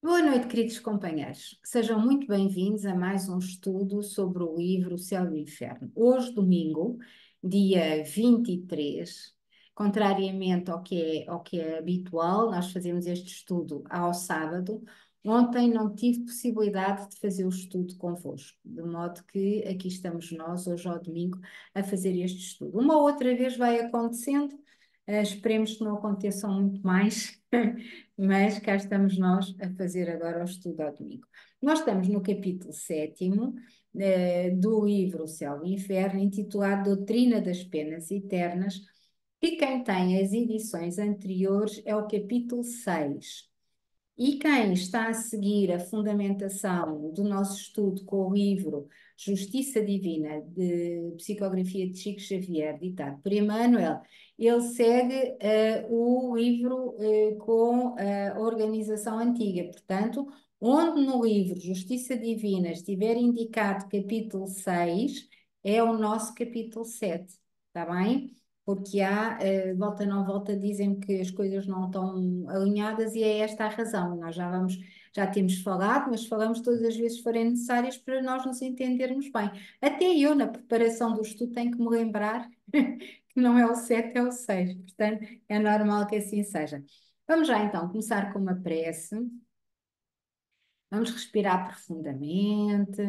Boa noite, queridos companheiros. Sejam muito bem-vindos a mais um estudo sobre o livro O Céu e o Inferno. Hoje, domingo, dia 23, contrariamente ao que é habitual, nós fazemos este estudo ao sábado. Ontem não tive possibilidade de fazer o estudo convosco, de modo que aqui estamos nós, hoje ao domingo, a fazer este estudo. Uma outra vez vai acontecendo, esperemos que não aconteçam muito mais. Mas cá estamos nós a fazer agora o estudo ao domingo. Nós estamos no capítulo 7º, do livro O Céu e o Inferno, intitulado Doutrina das Penas Eternas, e quem tem as edições anteriores é o capítulo 6. E quem está a seguir a fundamentação do nosso estudo com o livro Justiça Divina, de Psicografia de Chico Xavier, ditado por Emmanuel, ele segue o livro com a organização antiga. Portanto, onde no livro Justiça Divina estiver indicado capítulo 6, é o nosso capítulo 7. Está bem? Porque há, volta não volta, dizem que as coisas não estão alinhadas e é esta a razão. Nós já temos falado, mas falamos todas as vezes que forem necessárias para nós nos entendermos bem. Até eu, na preparação do estudo, tenho que me lembrar que não é o 7, é o 6. Portanto, é normal que assim seja. Vamos já então começar com uma prece. Vamos respirar profundamente.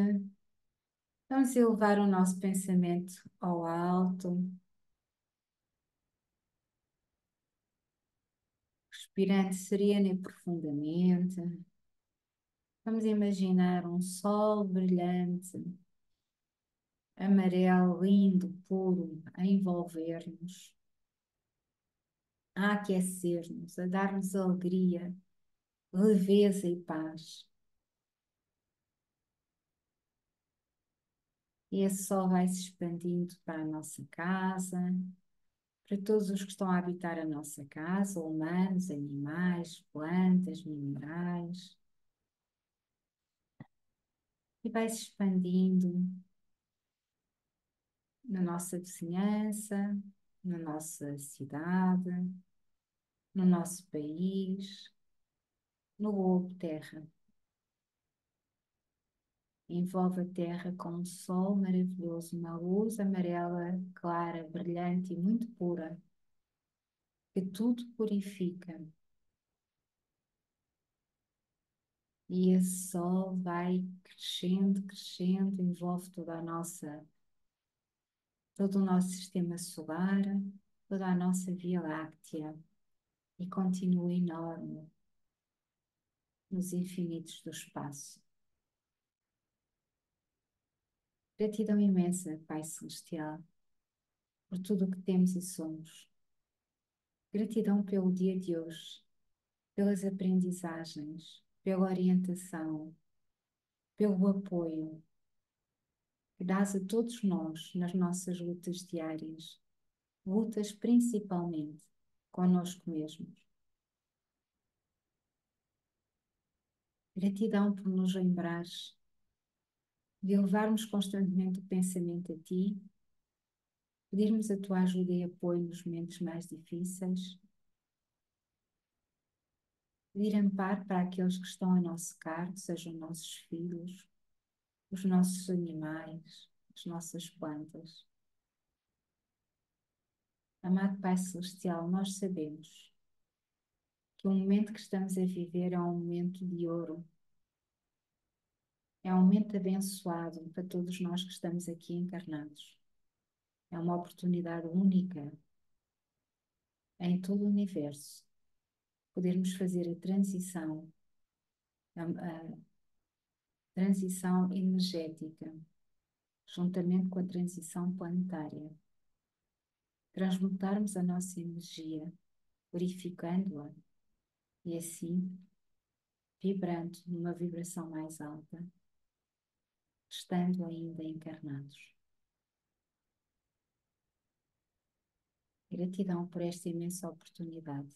Vamos elevar o nosso pensamento ao alto. Respirando serena e profundamente. Vamos imaginar um sol brilhante, amarelo, lindo, puro, a envolver-nos, a aquecer-nos, a dar-nos alegria, leveza e paz. E esse sol vai se expandindo para a nossa casa, para todos os que estão a habitar a nossa casa, humanos, animais, plantas, minerais. E vai se expandindo na nossa vizinhança, na nossa cidade, no nosso país, no globo Terra. Envolve a Terra com um sol maravilhoso, uma luz amarela, clara, brilhante e muito pura, que tudo purifica. E esse sol vai crescendo, crescendo, envolve todo o nosso sistema solar, toda a nossa Via Láctea e continua enorme nos infinitos do espaço. Gratidão imensa, Pai Celestial, por tudo o que temos e somos. Gratidão pelo dia de hoje, pelas aprendizagens, pela orientação, pelo apoio que dás a todos nós nas nossas lutas diárias, lutas principalmente connosco mesmos. Gratidão por nos lembrares de elevarmos constantemente o pensamento a Ti, pedirmos a Tua ajuda e apoio nos momentos mais difíceis, pedir amparo para aqueles que estão a nosso cargo, sejam nossos filhos, os nossos animais, as nossas plantas. Amado Pai Celestial, nós sabemos que o momento que estamos a viver é um momento de ouro, é um momento abençoado para todos nós que estamos aqui encarnados. É uma oportunidade única em todo o universo podermos fazer a transição energética, juntamente com a transição planetária. Transmutarmos a nossa energia, purificando-a e assim vibrando numa vibração mais alta, estando ainda encarnados. Gratidão por esta imensa oportunidade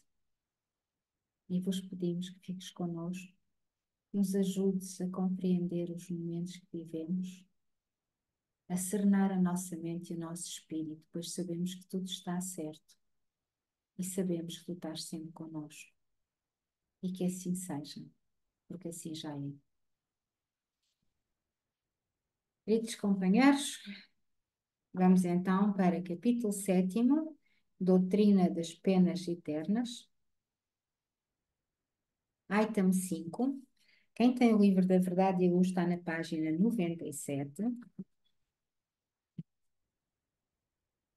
e vos pedimos que fiques connosco, nos ajudes a compreender os momentos que vivemos, a serenar a nossa mente e o nosso espírito, pois sabemos que tudo está certo e sabemos que tu estás sempre connosco e que assim seja. porque assim já é. Queridos companheiros, vamos então para capítulo 7, Doutrina das Penas Eternas, item 5. Quem tem o livro da Verdade e a Luz está na página 97.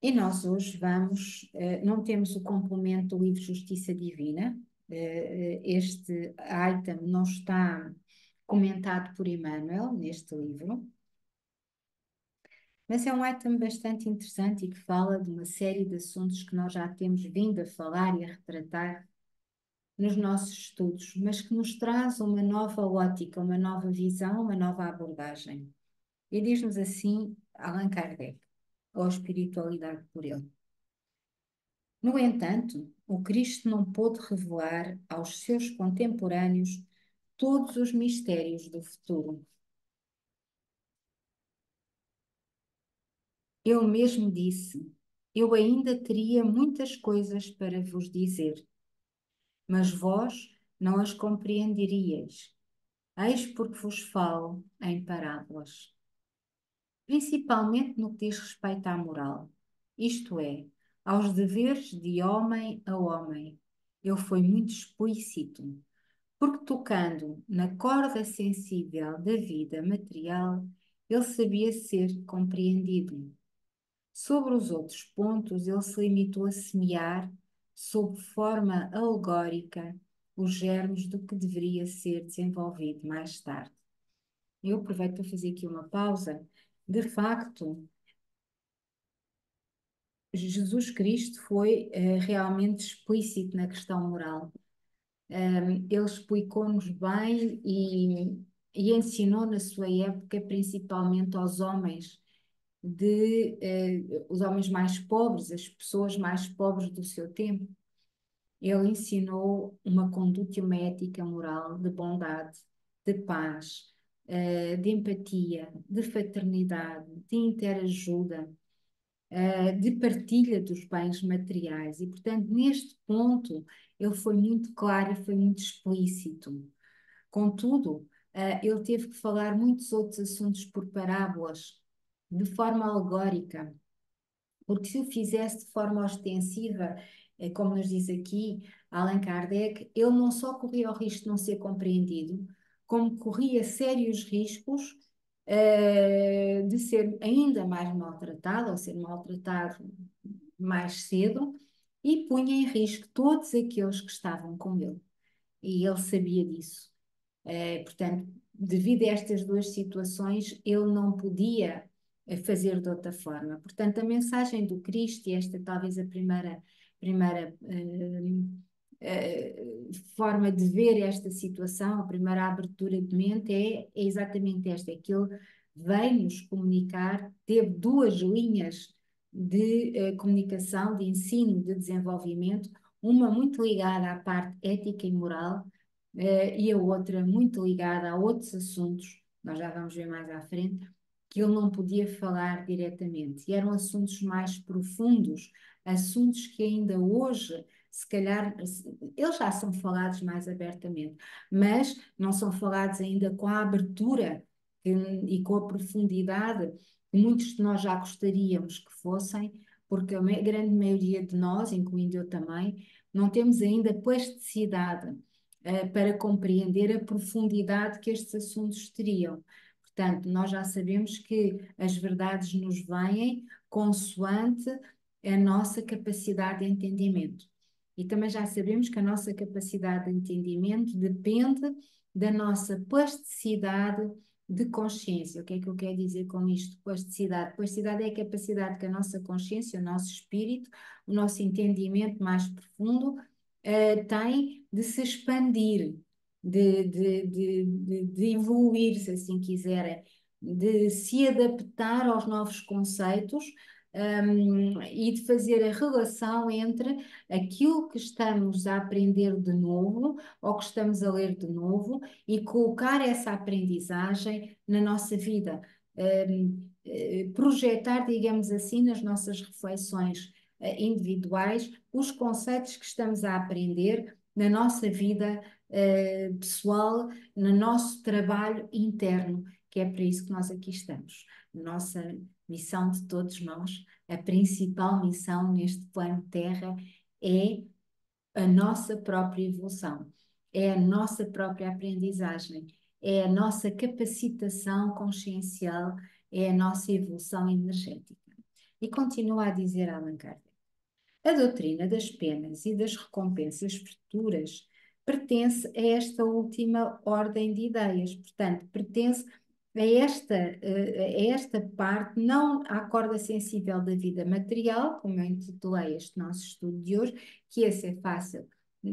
E nós hoje vamos, não temos o complemento do livro Justiça Divina. Este item não está comentado por Emmanuel neste livro, mas é um item bastante interessante e que fala de uma série de assuntos que nós já temos vindo a falar e a retratar nos nossos estudos, mas que nos traz uma nova ótica, uma nova visão, uma nova abordagem. E diz-nos assim Allan Kardec, ou a espiritualidade por ele. No entanto, o Cristo não pôde revelar aos seus contemporâneos todos os mistérios do futuro. Ele mesmo disse: Eu ainda teria muitas coisas para vos dizer, mas vós não as compreenderíeis. Eis porque vos falo em parábolas. Principalmente no que diz respeito à moral, isto é, aos deveres de homem a homem. Ele foi muito explícito, porque tocando na corda sensível da vida material, ele sabia ser compreendido. Sobre os outros pontos, ele se limitou a semear, sob forma alegórica, os germes do que deveria ser desenvolvido mais tarde. Eu aproveito para fazer aqui uma pausa. De facto, Jesus Cristo foi realmente explícito na questão moral. Ele explicou-nos bem e ensinou na sua época, principalmente aos homens, os homens mais pobres, as pessoas mais pobres do seu tempo. Ele ensinou uma conduta e uma ética moral de bondade, de paz, de empatia, de fraternidade, de interajuda, de partilha dos bens materiais. E, portanto, neste ponto, ele foi muito claro e foi muito explícito. Contudo, ele teve que falar muitos outros assuntos por parábolas, de forma alegórica, porque se o fizesse de forma ostensiva, como nos diz aqui Allan Kardec, ele não só corria o risco de não ser compreendido, como corria sérios riscos de ser ainda mais maltratado, ou ser maltratado mais cedo, e punha em risco todos aqueles que estavam com ele. E ele sabia disso. Portanto, devido a estas duas situações, ele não podia fazer de outra forma. Portanto, a mensagem do Cristo, e esta talvez a primeira forma de ver esta situação, a primeira abertura de mente é exatamente esta, é que ele veio nos comunicar, teve duas linhas de comunicação, de ensino, de desenvolvimento, uma muito ligada à parte ética e moral, e a outra muito ligada a outros assuntos, nós já vamos ver mais à frente, que ele não podia falar diretamente. E eram assuntos mais profundos, assuntos que ainda hoje, se calhar, eles já são falados mais abertamente, mas não são falados ainda com a abertura e com a profundidade que muitos de nós já gostaríamos que fossem, porque a grande maioria de nós, incluindo eu também, não temos ainda plasticidade para compreender a profundidade que estes assuntos teriam. Portanto, nós já sabemos que as verdades nos vêm consoante a nossa capacidade de entendimento. E também já sabemos que a nossa capacidade de entendimento depende da nossa plasticidade de consciência. O que é que eu quero dizer com isto? Plasticidade. Plasticidade é a capacidade que a nossa consciência, o nosso espírito, o nosso entendimento mais profundo tem de se expandir, de evoluir, se assim quiserem, de se adaptar aos novos conceitos, e de fazer a relação entre aquilo que estamos a aprender de novo ou que estamos a ler de novo e colocar essa aprendizagem na nossa vida. Projetar, digamos assim, nas nossas reflexões individuais os conceitos que estamos a aprender na nossa vida pessoal, no nosso trabalho interno, que é para isso que nós aqui estamos. Nossa missão de todos nós, a principal missão neste plano Terra é a nossa própria evolução, é a nossa própria aprendizagem, é a nossa capacitação consciencial, é a nossa evolução energética. E continua a dizer Allan Kardec: a doutrina das penas e das recompensas futuras pertence a esta última ordem de ideias, portanto, pertence a esta parte, não à corda sensível da vida material, como eu intitulei este nosso estudo de hoje, que esse é fácil.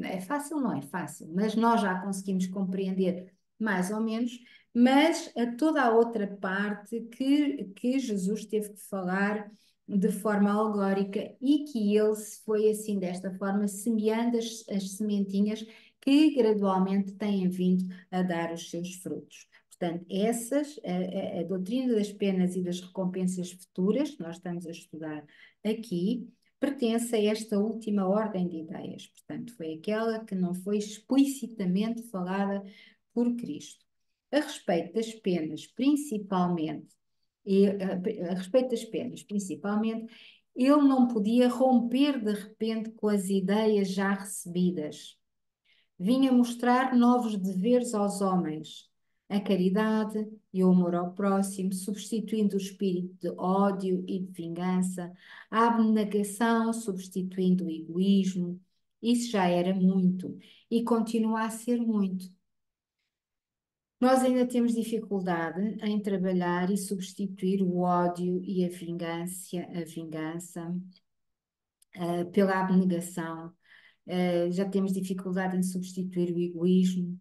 É fácil, não é fácil, mas nós já conseguimos compreender mais ou menos, mas a toda a outra parte que Jesus teve que falar de forma alegórica e que ele se foi assim, desta forma, semeando as sementinhas que gradualmente têm vindo a dar os seus frutos. Portanto, a doutrina das penas e das recompensas futuras, que nós estamos a estudar aqui, pertence a esta última ordem de ideias. Portanto, foi aquela que não foi explicitamente falada por Cristo. A respeito das penas, principalmente, a respeito das penas, principalmente, ele não podia romper de repente com as ideias já recebidas. Vinha mostrar novos deveres aos homens, a caridade e o amor ao próximo, substituindo o espírito de ódio e de vingança, a abnegação, substituindo o egoísmo. Isso já era muito e continua a ser muito. Nós ainda temos dificuldade em trabalhar e substituir o ódio e a vingança, pela abnegação. Já temos dificuldade em substituir o egoísmo,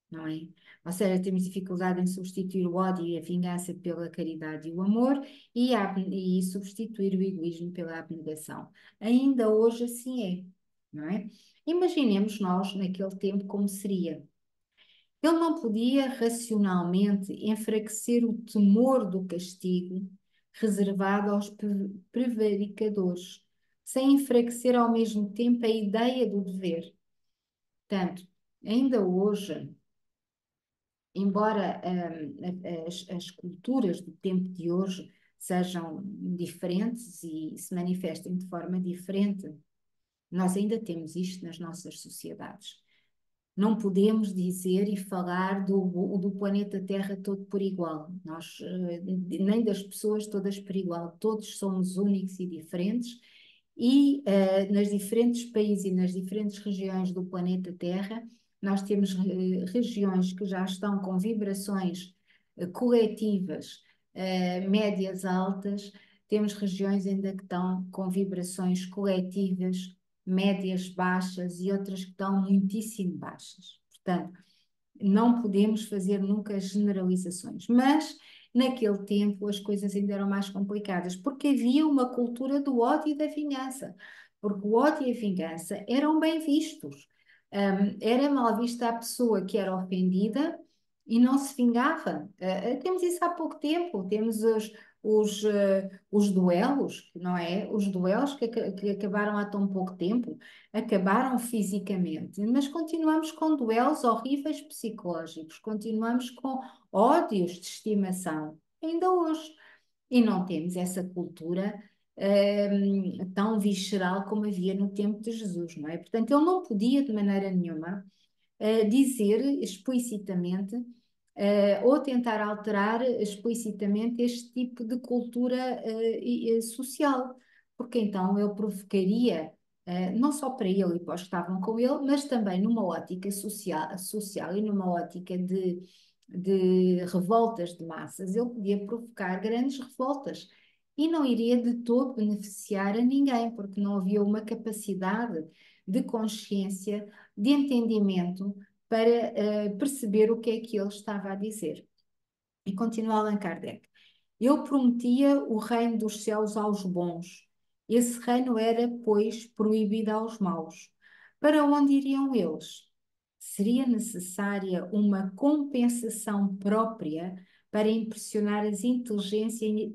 não é? Ou seja, temos dificuldade em substituir o ódio e a vingança pela caridade e o amor e substituir o egoísmo pela abnegação. Ainda hoje assim é, não é? Imaginemos nós naquele tempo como seria. Ele não podia racionalmente enfraquecer o temor do castigo reservado aos prevaricadores, sem enfraquecer ao mesmo tempo a ideia do dever. Portanto, ainda hoje, embora as culturas do tempo de hoje sejam diferentes e se manifestem de forma diferente, nós ainda temos isto nas nossas sociedades. Não podemos dizer e falar do planeta Terra todo por igual. Nós, nem das pessoas todas por igual. Todos somos únicos e diferentes. E nas diferentes países e nas diferentes regiões do planeta Terra, nós temos regiões que já estão com vibrações coletivas médias altas, temos regiões ainda que estão com vibrações coletivas médias baixas e outras que estão muitíssimo baixas. Portanto, não podemos fazer nunca generalizações, mas naquele tempo as coisas ainda eram mais complicadas, porque havia uma cultura do ódio e da vingança, porque o ódio e a vingança eram bem vistos. Era mal vista a pessoa que era ofendida e não se vingava. Temos isso há pouco tempo, temos os duelos, não é? Os duelos que acabaram há tão pouco tempo, acabaram fisicamente, mas continuamos com duelos horríveis psicológicos, continuamos com ódios de estimação, ainda hoje. E não temos essa cultura tão visceral como havia no tempo de Jesus, não é? Portanto, ele não podia de maneira nenhuma dizer explicitamente ou tentar alterar explicitamente este tipo de cultura social, porque então ele provocaria, não só para ele e para os que estavam com ele, mas também numa ótica social e numa ótica de revoltas de massas, ele podia provocar grandes revoltas. E não iria de todo beneficiar a ninguém, porque não havia uma capacidade de consciência, de entendimento, para perceber o que é que ele estava a dizer. E continua Allan Kardec. Eu prometia o reino dos céus aos bons. Esse reino era, pois, proibido aos maus. Para onde iriam eles? Seria necessária uma compensação própria para impressionar as inteligências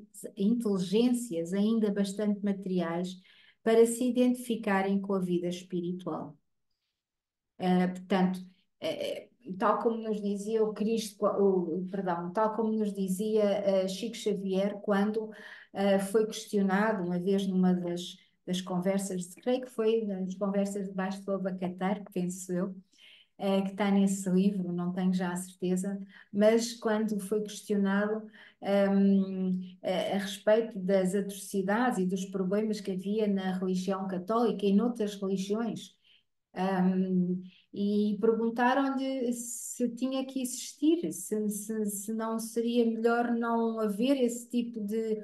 ainda bastante materiais para se identificarem com a vida espiritual. Portanto, tal como nos dizia o Cristo, perdão, tal como nos dizia Chico Xavier quando foi questionado uma vez numa das conversas, creio que foi das conversas debaixo do abacateiro, penso eu, que está nesse livro, não tenho já a certeza, mas quando foi questionado a respeito das atrocidades e dos problemas que havia na religião católica e noutras religiões, um, e perguntaram-lhe se tinha que existir, se não seria melhor não haver esse tipo de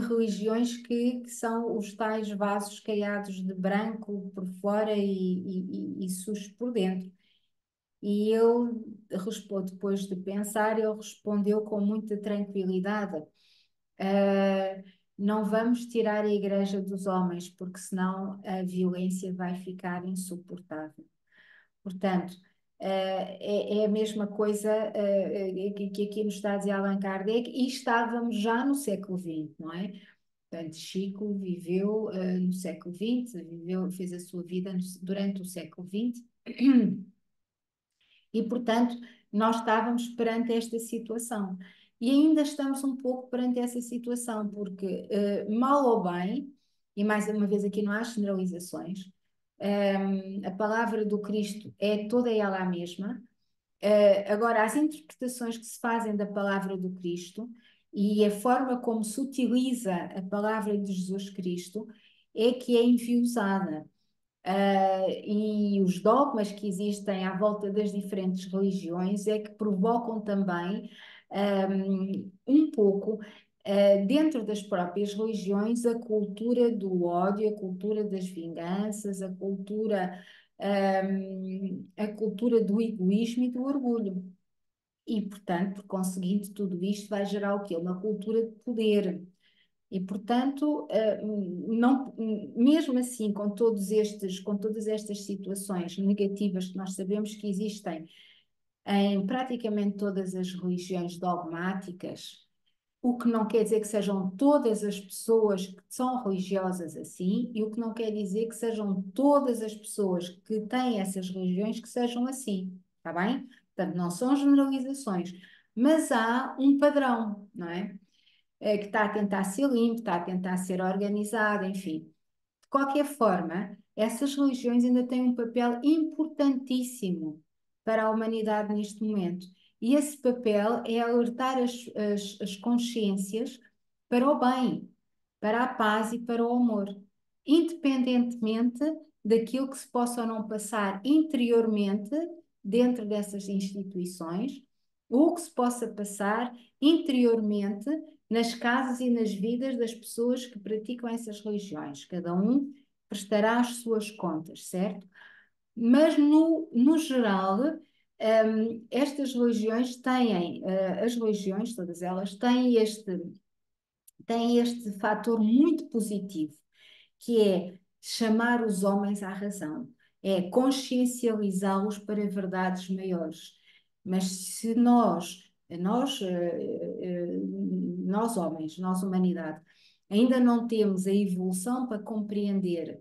religiões que são os tais vasos caiados de branco por fora e sujos por dentro. E ele depois de pensar, ele respondeu com muita tranquilidade: Uh, não vamos tirar a igreja dos homens, porque senão a violência vai ficar insuportável. Portanto, é a mesma coisa que aqui nos está a dizer Allan Kardec, e estávamos já no século XX, não é? Portanto, Chico viveu no século XX, fez a sua vida durante o século XX, e, portanto, nós estávamos perante esta situação. E ainda estamos um pouco perante essa situação, porque, mal ou bem, e mais uma vez aqui não há generalizações, a palavra do Cristo é toda ela a mesma. Agora, as interpretações que se fazem da palavra do Cristo e a forma como se utiliza a palavra de Jesus Cristo é que é enviosada. E os dogmas que existem à volta das diferentes religiões é que provocam também um pouco dentro das próprias religiões a cultura do ódio, a cultura das vinganças, a cultura do egoísmo e do orgulho. E, portanto, por conseguinte, tudo isto vai gerar o quê? Uma cultura de poder. E, portanto, não, mesmo assim, com todas estas situações negativas que nós sabemos que existem em praticamente todas as religiões dogmáticas, o que não quer dizer que sejam todas as pessoas que são religiosas assim, e o que não quer dizer que sejam todas as pessoas que têm essas religiões que sejam assim, está bem? Portanto, não são generalizações, mas há um padrão, não é? Que está a tentar ser limpo, está a tentar ser organizado, enfim. De qualquer forma, essas religiões ainda têm um papel importantíssimo para a humanidade neste momento. E esse papel é alertar as consciências para o bem, para a paz e para o amor, independentemente daquilo que se possa ou não passar interiormente dentro dessas instituições, ou que se possa passar interiormente nas casas e nas vidas das pessoas que praticam essas religiões. Cada um prestará as suas contas, certo? Mas no geral, estas religiões têm, as religiões, todas elas, têm este fator muito positivo, que é chamar os homens à razão, é consciencializá-los para verdades maiores. Mas se nós homens, nós humanidade, ainda não temos a evolução para compreender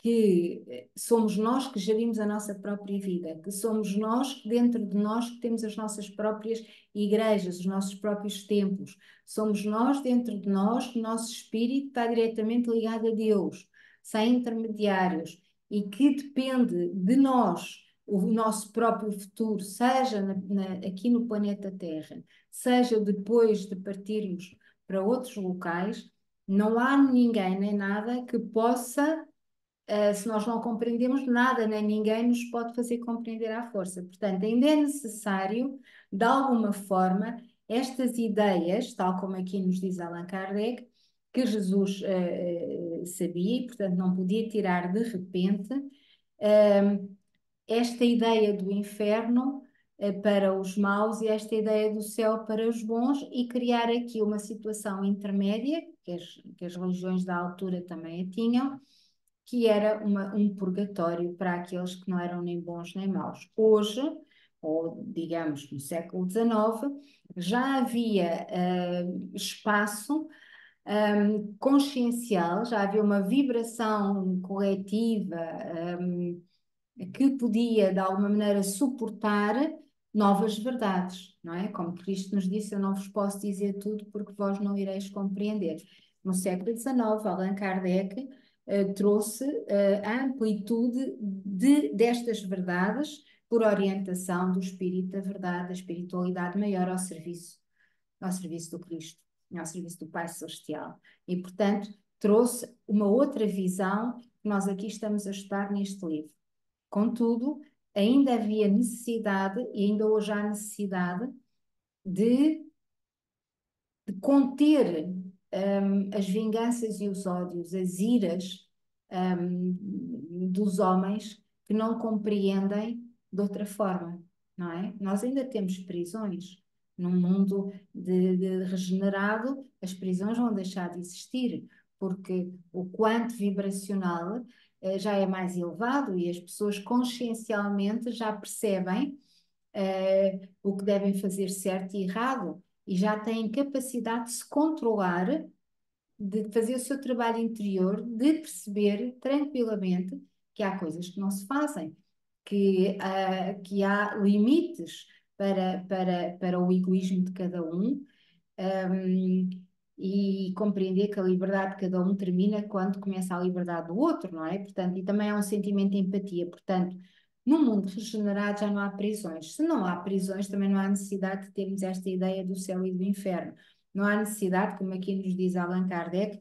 que somos nós que gerimos a nossa própria vida, que somos nós, dentro de nós, que temos as nossas próprias igrejas, os nossos próprios templos. Somos nós, dentro de nós, que o nosso espírito está diretamente ligado a Deus, sem intermediários, e que depende de nós, o nosso próprio futuro, seja aqui no planeta Terra, seja depois de partirmos para outros locais, não há ninguém nem nada que possa se nós não compreendemos nada, nem ninguém nos pode fazer compreender à força. Portanto, ainda é necessário, de alguma forma, estas ideias, tal como aqui nos diz Allan Kardec, que Jesus sabia e, portanto, não podia tirar de repente, esta ideia do inferno para os maus e esta ideia do céu para os bons e criar aqui uma situação intermédia, que as religiões da altura também a tinham, que era um purgatório para aqueles que não eram nem bons nem maus. Hoje, ou digamos no século XIX, já havia espaço consciencial, já havia uma vibração coletiva, que podia, de alguma maneira, suportar novas verdades, não é? Como Cristo nos disse, eu não vos posso dizer tudo porque vós não ireis compreender. No século XIX, Allan Kardec trouxe a amplitude destas verdades por orientação do Espírito da Verdade, da espiritualidade maior ao serviço do Cristo, ao serviço do Pai Celestial. E, portanto, trouxe uma outra visão que nós aqui estamos a estudar neste livro. Contudo, ainda havia necessidade, e ainda hoje há necessidade, de conter as vinganças e os ódios, as iras dos homens que não compreendem de outra forma, não é? Nós ainda temos prisões. Num mundo de regenerado, as prisões vão deixar de existir, porque o quanto vibracional já é mais elevado e as pessoas consciencialmente já percebem o que devem fazer certo e errado e já têm capacidade de se controlar, de fazer o seu trabalho interior, de perceber tranquilamente que há coisas que não se fazem, que há limites para o egoísmo de cada um, um, e compreender que a liberdade de cada um termina quando começa a liberdade do outro, não é? Portanto, e também há um sentimento de empatia. Portanto, no mundo regenerado já não há prisões. Se não há prisões, também não há necessidade de termos esta ideia do céu e do inferno. Não há necessidade, como aqui nos diz Allan Kardec,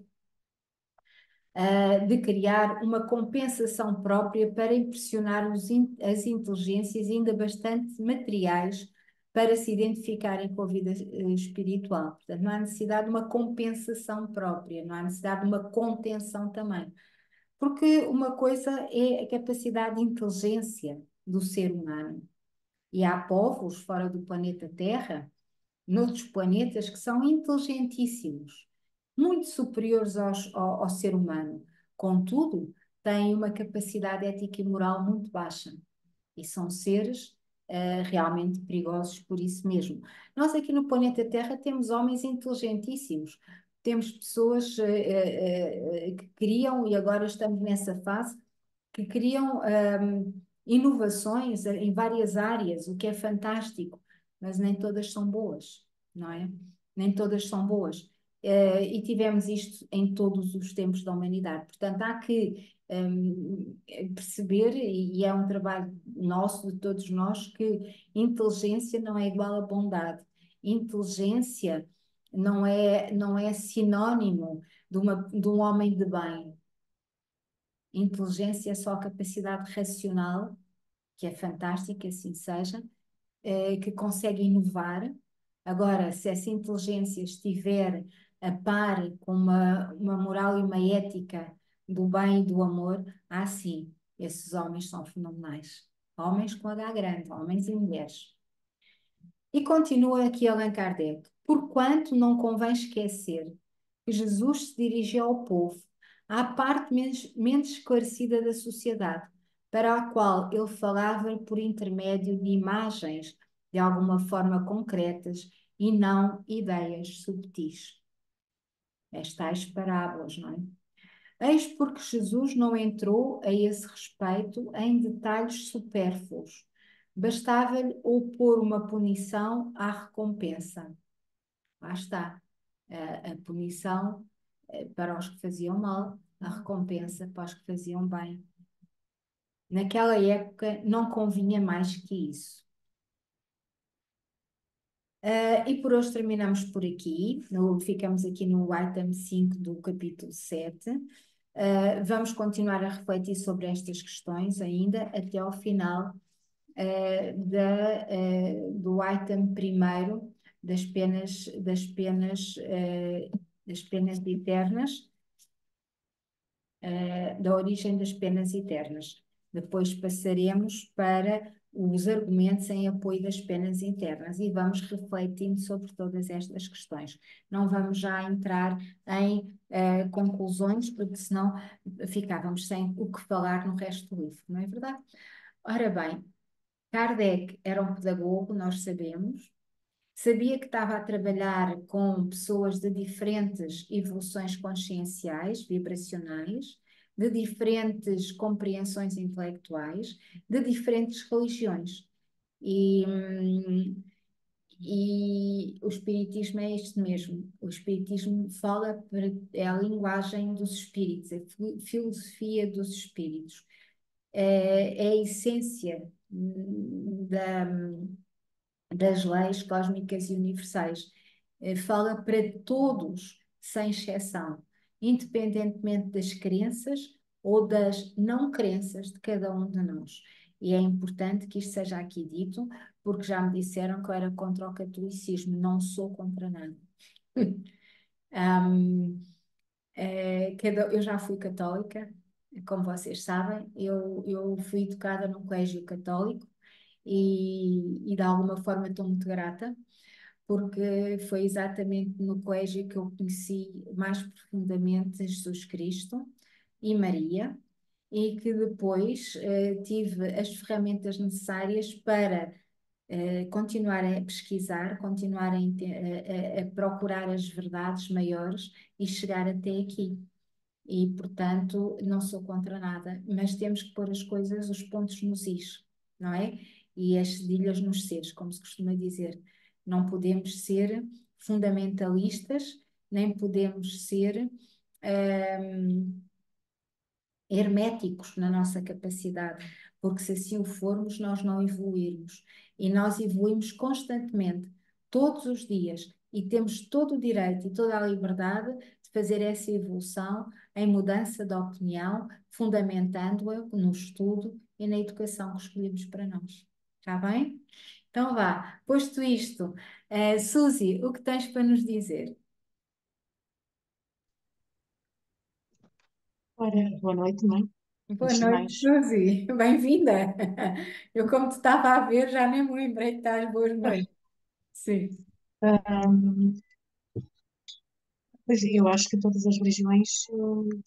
de criar uma compensação própria para impressionar as inteligências ainda bastante materiais para se identificarem com a vida espiritual. Portanto, não há necessidade de uma compensação própria, não há necessidade de uma contenção também. Porque uma coisa é a capacidade de inteligência do ser humano. E há povos fora do planeta Terra, noutros planetas, que são inteligentíssimos, muito superiores ao ser humano. Contudo, têm uma capacidade ética e moral muito baixa e são seres realmente perigosos por isso mesmo. Nós aqui no planeta Terra temos homens inteligentíssimos, temos pessoas que criam, e agora estamos nessa fase, que criam inovações em várias áreas, o que é fantástico, mas nem todas são boas, não é? Nem todas são boas. E tivemos isto em todos os tempos da humanidade. Portanto, há que perceber, e é um trabalho nosso, de todos nós, que inteligência não é igual a bondade. Inteligência não é sinónimo de um homem de bem. Inteligência é só a capacidade racional, que é fantástica, assim seja, que consegue inovar. Agora, se essa inteligência estiver a par com uma moral e uma ética do bem e do amor, sim, esses homens são fenomenais. Homens com H grande, homens e mulheres. E continua aqui Allan Kardec. Porquanto não convém esquecer que Jesus se dirigiu ao povo, à parte menos esclarecida da sociedade, para a qual ele falava por intermédio de imagens de alguma forma concretas e não ideias subtis. As tais parábolas, não é? Eis porque Jesus não entrou a esse respeito em detalhes supérfluos. Bastava-lhe opor uma punição à recompensa. Lá está. A punição para os que faziam mal, a recompensa para os que faziam bem. Naquela época não convinha mais que isso. E por hoje terminamos por aqui. Ficamos aqui no item 5 do capítulo 7. Vamos continuar a refletir sobre estas questões ainda até ao final do item primeiro das penas eternas, da origem das penas eternas. Depois passaremos para os argumentos em apoio das penas internas e vamos refletindo sobre todas estas questões. Não vamos já entrar em conclusões, porque senão ficávamos sem o que falar no resto do livro, não é verdade? Ora bem, Kardec era um pedagogo, nós sabemos, sabia que estava a trabalhar com pessoas de diferentes evoluções conscienciais, vibracionais, de diferentes compreensões intelectuais, de diferentes religiões. E, hum, e o espiritismo é isto mesmo. O espiritismo é a linguagem dos espíritos, a filosofia dos espíritos. É a essência das leis cósmicas e universais. Fala para todos, sem exceção, independentemente das crenças ou das não crenças de cada um de nós. E é importante que isto seja aqui dito, porque já me disseram que eu era contra o catolicismo, não sou contra nada. Um, eu já fui católica, como vocês sabem, eu fui educada num colégio católico e de alguma forma estou muito grata, porque foi exatamente no colégio que eu conheci mais profundamente Jesus Cristo e Maria, e que depois tive as ferramentas necessárias para continuar a pesquisar, continuar a procurar as verdades maiores e chegar até aqui. E, portanto, não sou contra nada, mas temos que pôr as coisas, os pontos nos is, não é? E as cedilhas nos seres, como se costuma dizer. Não podemos ser fundamentalistas, nem podemos ser herméticos na nossa capacidade, porque se assim o formos, nós não evoluirmos. E nós evoluímos constantemente, todos os dias, e temos todo o direito e toda a liberdade de fazer essa evolução em mudança de opinião, fundamentando-a no estudo e na educação que escolhemos para nós. Está bem? Então vá, posto isto, Suzy, o que tens para nos dizer? Ora, boa noite, mãe. Boa Antes de noite, mais, Suzy. Bem-vinda. Eu, como te estava a ver, já nem me lembrei de estás boas foi. noites. Sim, Ahm, Pois eu acho que todas as religiões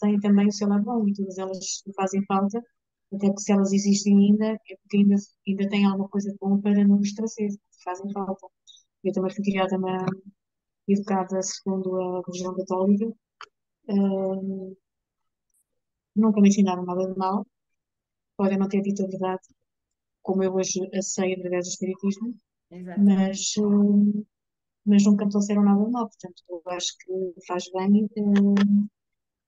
têm também o seu lado bom e todas elas fazem falta, até porque se elas existem ainda, é porque ainda têm alguma coisa de bom para nos trazer, fazem falta. Eu também fui criada educada segundo a religião católica, ahm, nunca me ensinaram nada de mal, podem não ter dito a verdade, como eu hoje a sei através do Espiritismo, exatamente. mas mas nunca me trouxeram nada de mal, portanto, eu acho que faz bem,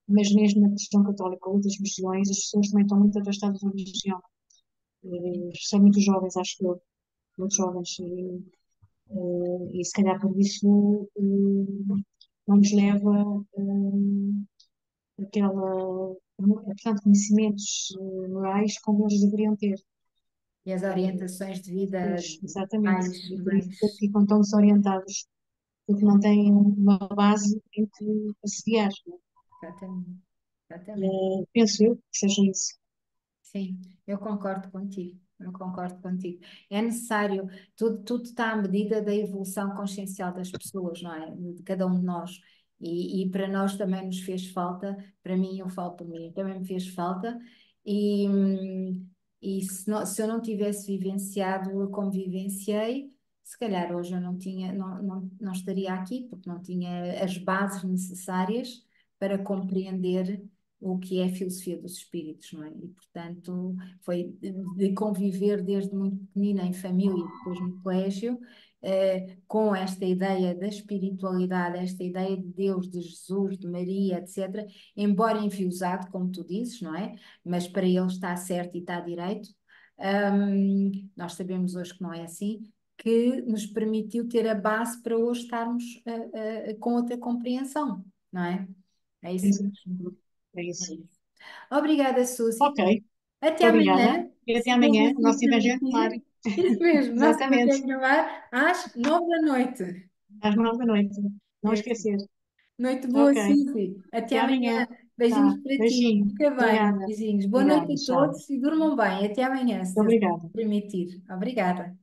mas mesmo na questão católica ou outras religiões, as pessoas também estão muito afastadas da religião, são muito jovens, acho que eu, muito jovens, e se calhar por isso não nos leva aquela, portanto, conhecimentos morais como eles deveriam ter. E as Eh, orientações de vida Pois, exatamente, mais, e por isso mais, ficam tão desorientados, porque não têm uma base em que se guiar. exatamente, exatamente. Penso eu que seja isso. Sim, eu concordo contigo. Eu concordo contigo. É necessário, tudo está à medida da evolução consciencial das pessoas, não é? De cada um de nós. E para nós também nos fez falta, para mim, eu falo por mim, também me fez falta. E, e se eu não tivesse vivenciado como vivenciei, se calhar hoje eu não estaria aqui, porque não tinha as bases necessárias para compreender o que é a filosofia dos espíritos, não é? E, portanto, foi de conviver desde muito pequenina em família, depois no colégio, com esta ideia da espiritualidade, esta ideia de Deus, de Jesus, de Maria, etc., embora enviosado, como tu dizes, não é? Mas para ele está certo e está direito. Nós sabemos hoje que não é assim, que nos permitiu ter a base para hoje estarmos com outra compreensão, não é? É É isso isso. mesmo. É É isso. isso. Obrigada, Ok, Suzy. muito Até obrigada. amanhã, E até se Deus amanhã, assim o nosso Evangelho permitir. Claro. Isso mesmo, nosso Exatamente, Evangelho no ar, às 9 da noite. às 9 da noite. Não É isso. esquecer. Noite boa, Ok, Suzy. Até até amanhã. amanhã. Beijinhos Tá, para ti. beijinho. Fica bem. Obrigada. Beijinhos. Boa Obrigada, noite a tchau. todos e durmam bem. Até amanhã, se Muito Deus obrigada. permitir. Obrigada.